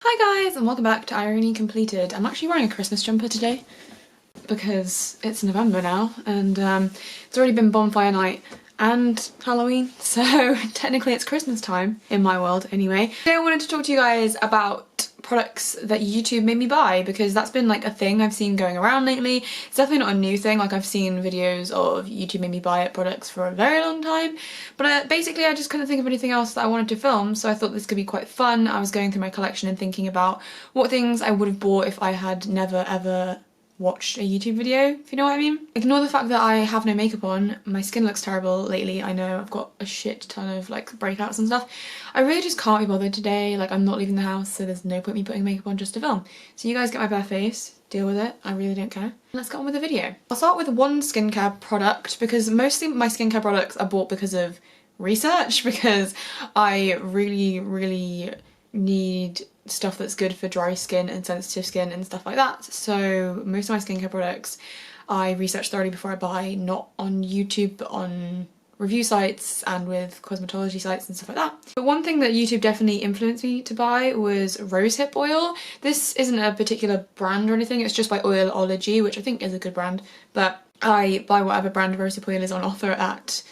Hi guys and welcome back to Irony Completed. I'm actually wearing a Christmas jumper today because it's November now and it's already been bonfire night and Halloween, so technically it's Christmas time in my world anyway. Today I wanted to talk to you guys about products that YouTube made me buy because that's been like a thing I've seen going around lately. It's definitely not a new thing, like I've seen videos of YouTube made me buy it products for a very long time, but basically I just couldn't think of anything else that I wanted to film, so I thought this could be quite fun. I was going through my collection and thinking about what things I would have bought if I had never ever watched a YouTube video, if you know what I mean. Ignore the fact that I have no makeup on. My skin looks terrible lately, I know. I've got a shit ton of like breakouts and stuff. I really just can't be bothered today. Like, I'm not leaving the house, so there's no point me putting makeup on just to film. So you guys get my bare face, deal with it, I really don't care. Let's get on with the video. I'll start with one skincare product because mostly my skincare products are bought because of research, because I really need stuff that's good for dry skin and sensitive skin and stuff like that. So most of my skincare products I research thoroughly before I buy, not on YouTube but on review sites and with cosmetology sites and stuff like that. But one thing that YouTube definitely influenced me to buy was rosehip oil. This isn't a particular brand or anything, it's just by Oilology, which I think is a good brand, but I buy whatever brand of rosehip oil is on offer at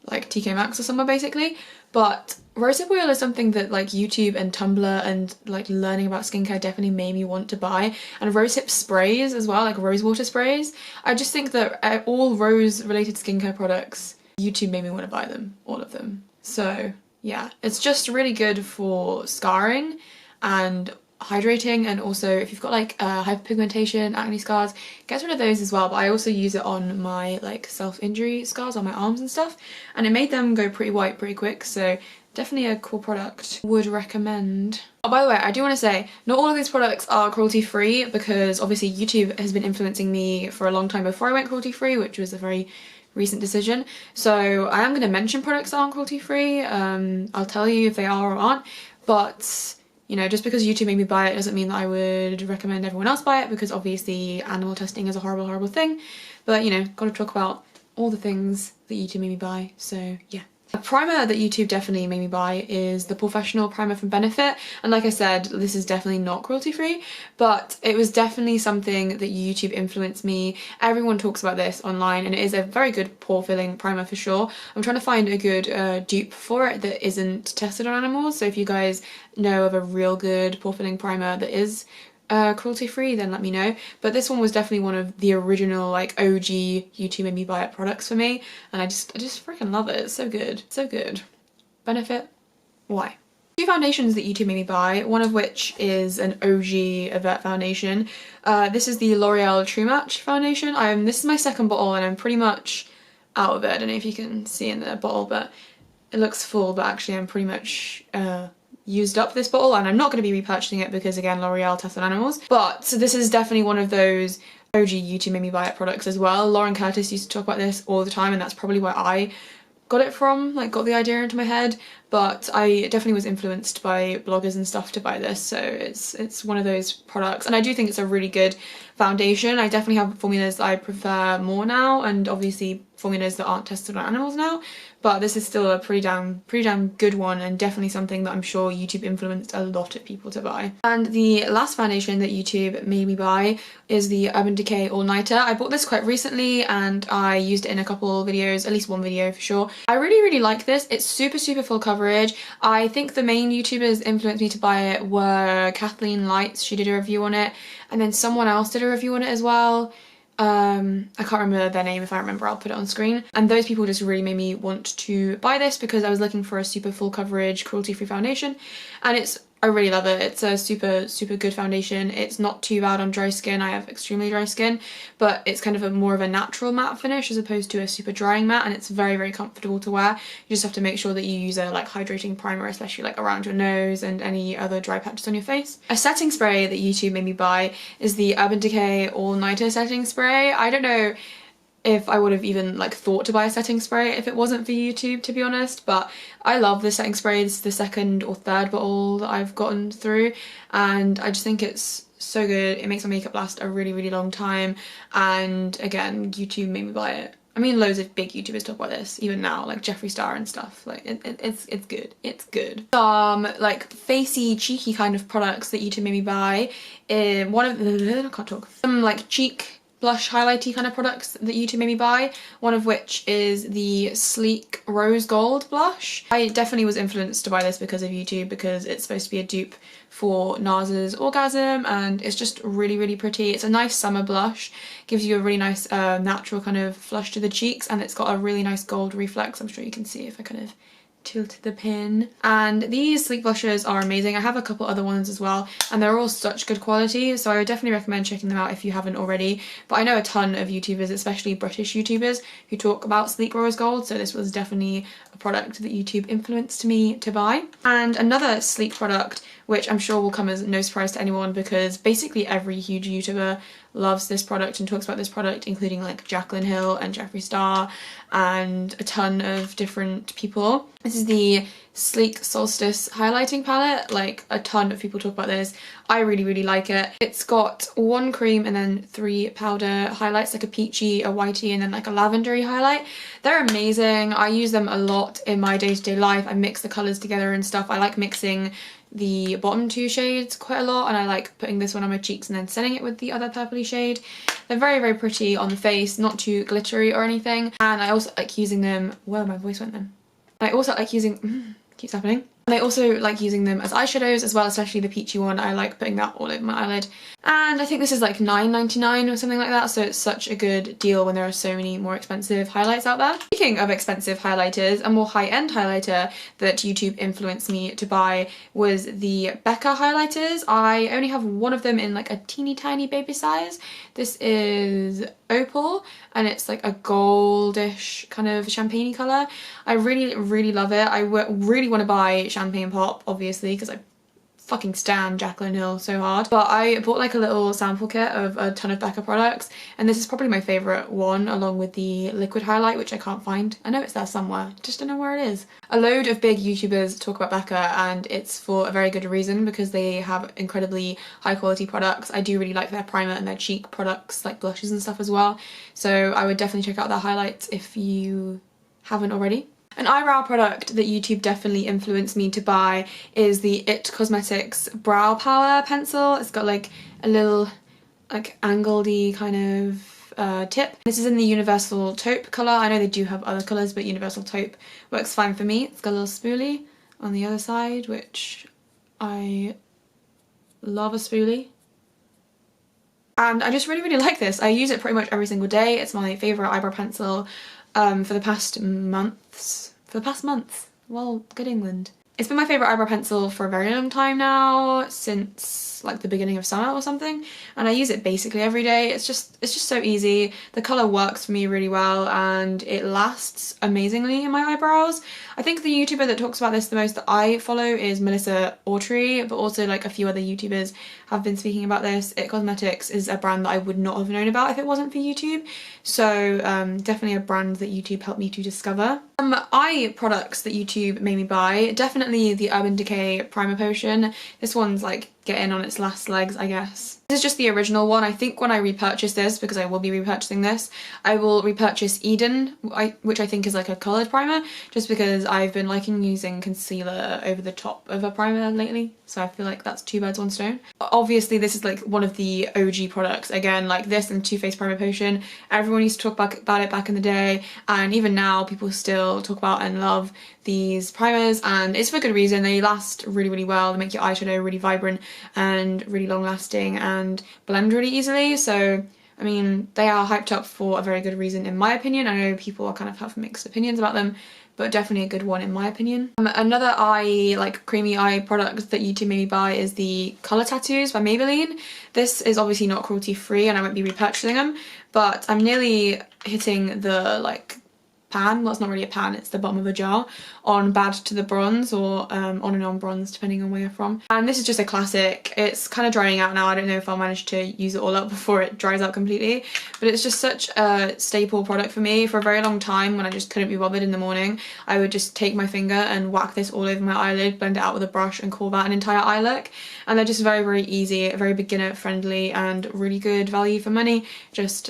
like TK Maxx or somewhere basically. But rosehip oil is something that like YouTube and Tumblr and like learning about skincare definitely made me want to buy, and rosehip sprays as well, like rose water sprays. I just think that all rose related skincare products, YouTube made me want to buy them, all of them. So yeah, it's just really good for scarring and hydrating, and also if you've got like hyperpigmentation, acne scars, gets rid of those as well. But I also use it on my like self-injury scars on my arms and stuff, and it made them go pretty white pretty quick, so definitely a cool product. Would recommend. Oh, by the way, I do want to say not all of these products are cruelty free, because obviously YouTube has been influencing me for a long time before I went cruelty free, which was a very recent decision. So I am going to mention products that aren't cruelty free. I'll tell you if they are or aren't, but you know, just because YouTube made me buy it doesn't mean that I would recommend everyone else buy it, because obviously animal testing is a horrible thing. But you know, gotta talk about all the things that YouTube made me buy, so yeah. A primer that YouTube definitely made me buy is the Professional Primer from Benefit, and like I said, this is definitely not cruelty free, but it was definitely something that YouTube influenced me. Everyone talks about this online and it is a very good pore filling primer for sure. I'm trying to find a good dupe for it that isn't tested on animals, so if you guys know of a real good pore filling primer that is cruelty free, then let me know. But this one was definitely one of the original like OG YouTube made me buy it products for me, and I just freaking love it. It's so good, so good. Benefit, why? Two foundations that YouTube made me buy, one of which is an OG Avert foundation. This is the L'Oreal True Match foundation. This is my second bottle and I'm pretty much out of it. I don't know if you can see in the bottle, but it looks full, but actually I'm pretty much used up this bottle, and I'm not going to be repurchasing it because again, L'Oreal tests on animals. But so this is definitely one of those OG YouTube made me buy it products as well. Lauren Curtis used to talk about this all the time, and that's probably where I got it from, like got the idea into my head. But I definitely was influenced by bloggers and stuff to buy this, so it's one of those products, and I do think it's a really good foundation. I definitely have formulas that I prefer more now, and obviously formulas that aren't tested on animals now, but this is still a pretty damn good one, and definitely something that I'm sure YouTube influenced a lot of people to buy. And the last foundation that YouTube made me buy is the Urban Decay All Nighter. I bought this quite recently and I used it in a couple videos, at least one video for sure. I really like this. It's super full coverage. I think the main YouTubers influenced me to buy it were Kathleen Lights, she did a review on it, and then someone else did a review on it as well. I can't remember their name. If I remember, I'll put it on screen. And those people just really made me want to buy this because I was looking for a super full coverage cruelty free foundation, and I really love it. It's a super good foundation. It's not too bad on dry skin. I have extremely dry skin, but it's kind of more of a natural matte finish as opposed to a super drying matte, and it's very comfortable to wear. You just have to make sure that you use a like hydrating primer, especially like around your nose and any other dry patches on your face. A setting spray that YouTube made me buy is the Urban Decay All Nighter setting spray. I don't know if I would have even like thought to buy a setting spray if it wasn't for YouTube, to be honest, but I love this setting spray. This is the second or third bottle that I've gotten through, and I just think it's so good. It makes my makeup last a really long time, and again, YouTube made me buy it. I mean, loads of big YouTubers talk about this, even now, like Jeffree Star and stuff. Like, it's good. It's good. Some, like, facey, cheeky kind of products that YouTube made me buy. I can't talk. Some, like, cheek blush highlighty kind of products that YouTube made me buy, one of which is the Sleek Rose Gold blush. I definitely was influenced to buy this because of YouTube, because it's supposed to be a dupe for NARS's Orgasm, and it's just really pretty. It's a nice summer blush, gives you a really nice natural kind of flush to the cheeks, and it's got a really nice gold reflex. I'm sure you can see if I kind of tilt the pin. And these Sleek blushes are amazing. I have a couple other ones as well, and they're all such good quality, so I would definitely recommend checking them out if you haven't already. But I know a ton of YouTubers, especially British YouTubers, who talk about Sleek Rose Gold, so this was definitely a product that YouTube influenced me to buy. And another Sleek product, which I'm sure will come as no surprise to anyone, because basically every huge YouTuber loves this product and talks about this product, including like Jaclyn Hill and Jeffree Star and a ton of different people. This is the Sleek Solstice highlighting palette. Like, a ton of people talk about this. I really like it. It's got 1 cream and then 3 powder highlights, like a peachy, a whitey, and then like a lavendery highlight. They're amazing. I use them a lot in my day-to-day life. I mix the colours together and stuff. I like mixing the bottom 2 shades quite a lot, and I like putting this one on my cheeks and then setting it with the other purpley shade. They're very pretty on the face, not too glittery or anything, and I also like using them— whoa, my voice went then. I also like using— keeps happening. And I also like using them as eyeshadows as well, especially the peachy one. I like putting that all over my eyelid. And I think this is like $9.99 or something like that, so it's such a good deal when there are so many more expensive highlights out there. Speaking of expensive highlighters, a more high-end highlighter that YouTube influenced me to buy was the Becca highlighters. I only have one of them in like a teeny tiny baby size. This is Opal, and it's like a goldish kind of champagne-y colour. I really love it. I really want to buy Champagne Pop, obviously, because I fucking stan Jaclyn Hill so hard. But I bought like a little sample kit of a ton of Becca products, and this is probably my favourite one, along with the liquid highlight, which I can't find. I know it's there somewhere, just don't know where it is. A load of big YouTubers talk about Becca, and it's for a very good reason, because they have incredibly high quality products. I do really like their primer and their cheek products, like blushes and stuff as well. So I would definitely check out their highlights if you haven't already. An eyebrow product that YouTube definitely influenced me to buy is the IT Cosmetics Brow Power Pencil. It's got like a little like angledy kind of tip. This is in the Universal Taupe colour. I know they do have other colours, but Universal Taupe works fine for me. It's got a little spoolie on the other side, which I love a spoolie. And I just really like this. I use it pretty much every single day. It's my favourite eyebrow pencil for the past months. Well, good England. It's been my favourite eyebrow pencil for a very long time now, since like the beginning of summer or something, and I use it basically every day. It's just so easy. The colour works for me really well, and it lasts amazingly in my eyebrows. I think the YouTuber that talks about this the most that I follow is Melissa Autry, but also like a few other YouTubers have been speaking about this. IT Cosmetics is a brand that I would not have known about if it wasn't for YouTube, so definitely a brand that YouTube helped me to discover. Eye products that YouTube made me buy, definitely the Urban Decay Primer Potion. This one's like getting on its last legs, I guess. This is just the original one. I think when I repurchase this, because I will be repurchasing this, I will repurchase Eden, which I think is like a coloured primer, just because I've been liking using concealer over the top of a primer lately, so I feel like that's 2 birds 1 stone. Obviously this is like one of the OG products. Again, like this and Too Faced Primer Potion, everyone used to talk about it back in the day, and even now people still talk about and love these primers, and it's for good reason. They last really well. They make your eyeshadow really vibrant and really long lasting and blend really easily. So I mean, they are hyped up for a very good reason in my opinion. I know people kind of have mixed opinions about them, but definitely a good one in my opinion. Another eye, like creamy eye product that YouTube made me buy is the Colour Tattoos by Maybelline. This is obviously not cruelty free and I won't be repurchasing them, but I'm nearly hitting the like pan— well, it's not really a pan, it's the bottom of a jar— on Bad to the Bronze, or on and on bronze depending on where you're from. And this is just a classic. It's kind of drying out now. I don't know if I'll manage to use it all up before it dries out completely, but it's just such a staple product for me. For a very long time, when I just couldn't be bothered in the morning, I would just take my finger and whack this all over my eyelid, blend it out with a brush and call that an entire eye look. And they're just very easy, very beginner friendly, and really good value for money. Just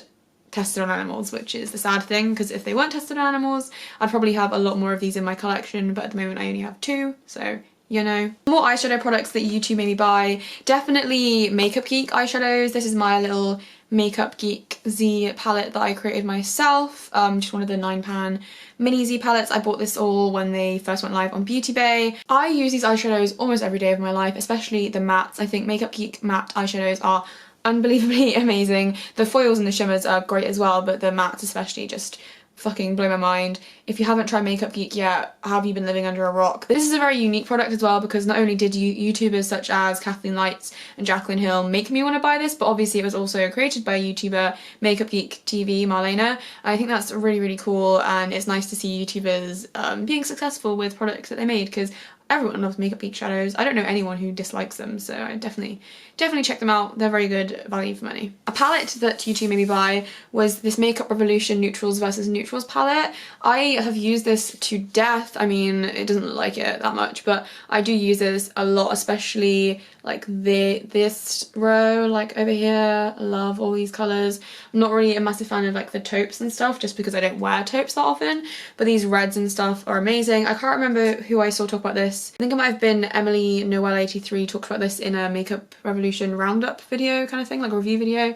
tested on animals, which is the sad thing, because if they weren't tested on animals, I'd probably have a lot more of these in my collection, but at the moment I only have 2, so you know. More eyeshadow products that YouTube made me buy. Definitely Makeup Geek eyeshadows. This is my little Makeup Geek Z palette that I created myself. Just one of the 9-pan mini Z palettes. I bought this all when they first went live on Beauty Bay. I use these eyeshadows almost every day of my life, especially the mattes. I think Makeup Geek matte eyeshadows are unbelievably amazing. The foils and the shimmers are great as well, but the mattes especially just fucking blow my mind. If you haven't tried Makeup Geek yet, have you been living under a rock? This is a very unique product as well, because not only did YouTubers such as Kathleen Lights and Jaclyn Hill make me want to buy this, but obviously it was also created by YouTuber Makeup Geek TV Marlena. I think that's really, really cool, and it's nice to see YouTubers being successful with products that they made, because everyone loves Makeup Geek shadows. I don't know anyone who dislikes them, so I definitely check them out. They're very good value for money. A palette that YouTube made me buy was this Makeup Revolution Neutrals versus Neutrals palette. I have used this to death. I mean, it doesn't look like it that much, but I do use this a lot, especially like this row, like over here. I love all these colours. I'm not really a massive fan of like the taupes and stuff, just because I don't wear taupes that often, but these reds and stuff are amazing. I can't remember who I saw talk about this. I think it might have been Emily Noel83 talked about this in a Makeup Revolution roundup video kind of thing, like a review video.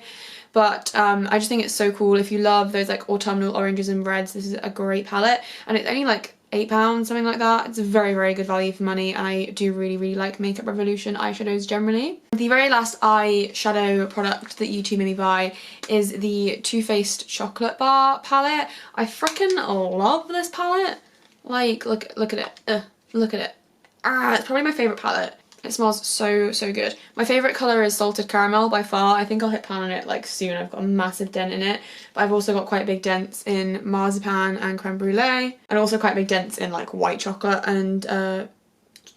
But I just think it's so cool. If you love those like autumnal oranges and reds, this is a great palette, and it's only like £8, something like that. It's a very, very good value for money, and I do really, really like Makeup Revolution eyeshadows generally. The very last eyeshadow product that YouTube made me buy is the Too Faced Chocolate Bar palette. I freaking love this palette. Like, look at it. Look at it. It's probably my favourite palette. It smells so, so good. My favourite colour is Salted Caramel by far. I think I'll hit pan on it like soon. I've got a massive dent in it. But I've also got quite big dents in Marzipan and Creme Brulee. And also quite big dents in like white chocolate and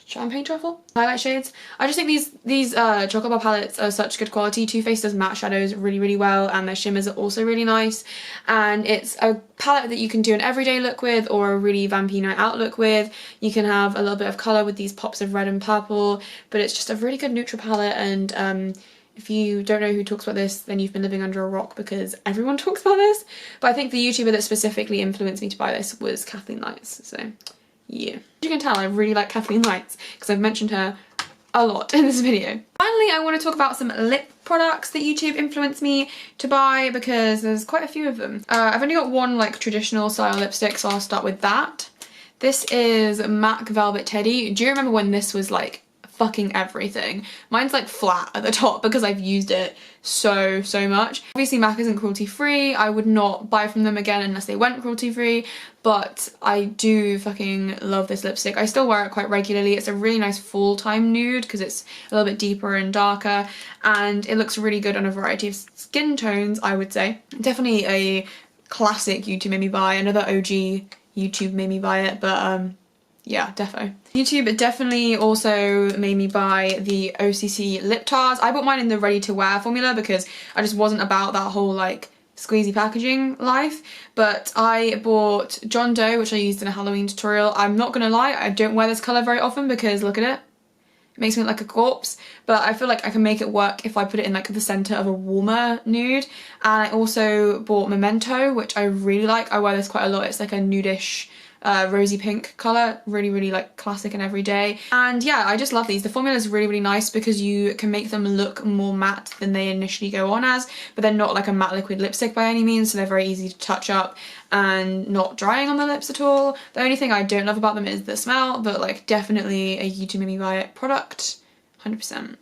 champagne truffle highlight shades. I just think these chocolate bar palettes are such good quality. Too Faced does matte shadows really, really well, and their shimmers are also really nice. And it's a palette that you can do an everyday look with, or a really vampy night out look with. You can have a little bit of colour with these pops of red and purple, but it's just a really good neutral palette. And if you don't know who talks about this, then you've been living under a rock, because everyone talks about this. But I think the YouTuber that specifically influenced me to buy this was Kathleen Lights, so yeah. As you can tell, I really like Kathleen Lights because I've mentioned her a lot in this video. Finally, I want to talk about some lip products that YouTube influenced me to buy, because there's quite a few of them. I've only got one like traditional style lipstick, so I'll start with that. This is MAC Velvet Teddy. Do you remember when this was like fucking everything? Mine's like flat at the top because I've used it so much. Obviously MAC isn't cruelty free. I would not buy from them again unless they went cruelty free, but I do fucking love this lipstick. I still wear it quite regularly. It's a really nice full-time nude because it's a little bit deeper and darker, and it looks really good on a variety of skin tones, I would say. Definitely a classic YouTube made me buy. Another OG YouTube made me buy it, but yeah, defo. YouTube definitely also made me buy the OCC lip tars. I bought mine in the ready to wear formula because I just wasn't about that whole like squeezy packaging life, but I bought John Doe, which I used in a Halloween tutorial. I'm not gonna lie, I don't wear this colour very often because look at it. It makes me look like a corpse, but I feel like I can make it work if I put it in like the centre of a warmer nude. And I also bought Memento, which I really like. I wear this quite a lot. It's like a nudish rosy pink colour, really like classic and everyday. And yeah, I just love these. The formula is really nice because you can make them look more matte than they initially go on as, but they're not like a matte liquid lipstick by any means, so they're very easy to touch up and not drying on the lips at all. The only thing I don't love about them is the smell, but like definitely a YouTube made me buy it product, 100%.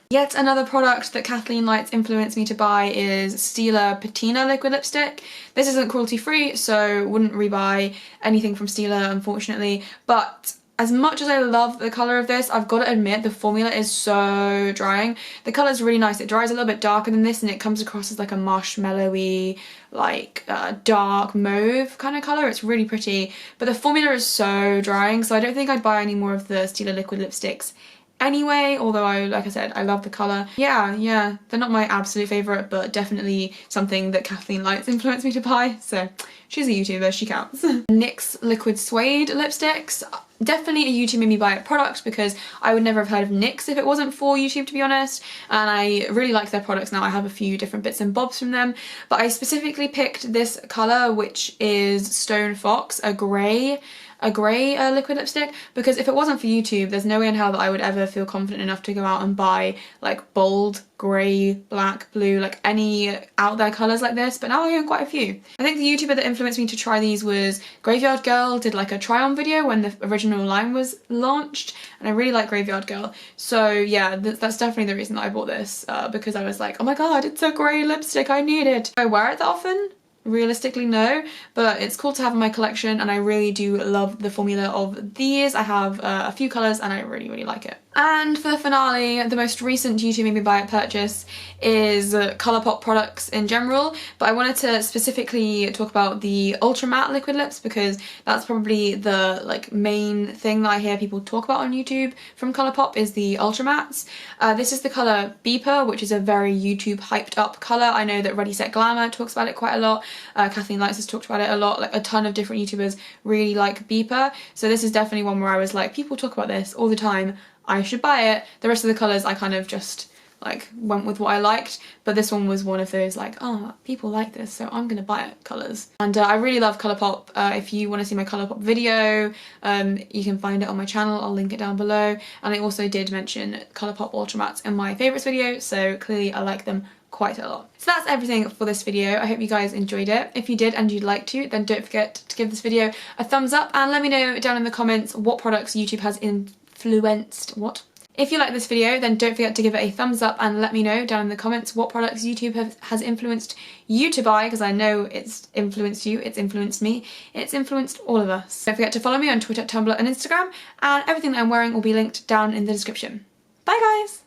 Yet another product that Kathleen Lights influenced me to buy is Stila Patina liquid lipstick. This isn't cruelty free, so wouldn't rebuy anything from Stila, unfortunately, but as much as I love the colour of this, I've got to admit the formula is so drying. The colour is really nice. It dries a little bit darker than this, and it comes across as like a marshmallowy, like dark mauve kind of colour. It's really pretty, but the formula is so drying, so I don't think I'd buy any more of the Stila liquid lipsticks anyway, although like I said, I love the colour. Yeah, they're not my absolute favourite, but definitely something that Kathleen Lights influenced me to buy, so she's a YouTuber, she counts. NYX Liquid Suede lipsticks. Definitely a YouTube made me buy it product, because I would never have heard of NYX if it wasn't for YouTube, to be honest, and I really like their products now. I have a few different bits and bobs from them, but I specifically picked this colour, which is Stone Fox, a grey liquid lipstick, because if it wasn't for YouTube, there's no way in hell that I would ever feel confident enough to go out and buy like bold grey, black, blue, like any out there colours like this, but now I own quite a few. I think the YouTuber that influenced me to try these was Graveyard Girl, did like a try on video when the original line was launched, and I really like Graveyard Girl, so yeah, that's definitely the reason that I bought this, because I was like, oh my god, it's a grey lipstick, I need it. Do I wear it that often? Realistically, no, but it's cool to have in my collection, and I really do love the formula of these. I have a few colours and I really like it. And for the finale, the most recent YouTube made me buy it purchase is Colourpop products in general, but I wanted to specifically talk about the Ultra Matte liquid lips, because that's probably the like main thing that I hear people talk about on YouTube from Colourpop, is the Ultra Mattes. This is the colour Beeper, which is a very YouTube hyped up colour. I know that Ready Set Glamour talks about it quite a lot. Kathleen Lights has talked about it a lot. Like a ton of different YouTubers really like Beeper, so this is definitely one where I was like, people talk about this all the time, I should buy it. The rest of the colours I kind of just like went with what I liked, but this one was one of those like, oh, people like this, so I'm gonna buy it colours. And I really love Colourpop. If you want to see my Colourpop video, you can find it on my channel, I'll link it down below, and I also did mention Colourpop Ultra Mattes in my favourites video, so clearly I like them quite a lot. So that's everything for this video. I hope you guys enjoyed it. If you did and you'd like to, then don't forget to give this video a thumbs up, and let me know down in the comments what products YouTube has influenced. If you like this video, then don't forget to give it a thumbs up and let me know down in the comments what products YouTube has influenced you to buy, because I know it's influenced you, it's influenced me, it's influenced all of us. Don't forget to follow me on Twitter, Tumblr and Instagram, and everything that I'm wearing will be linked down in the description. Bye guys!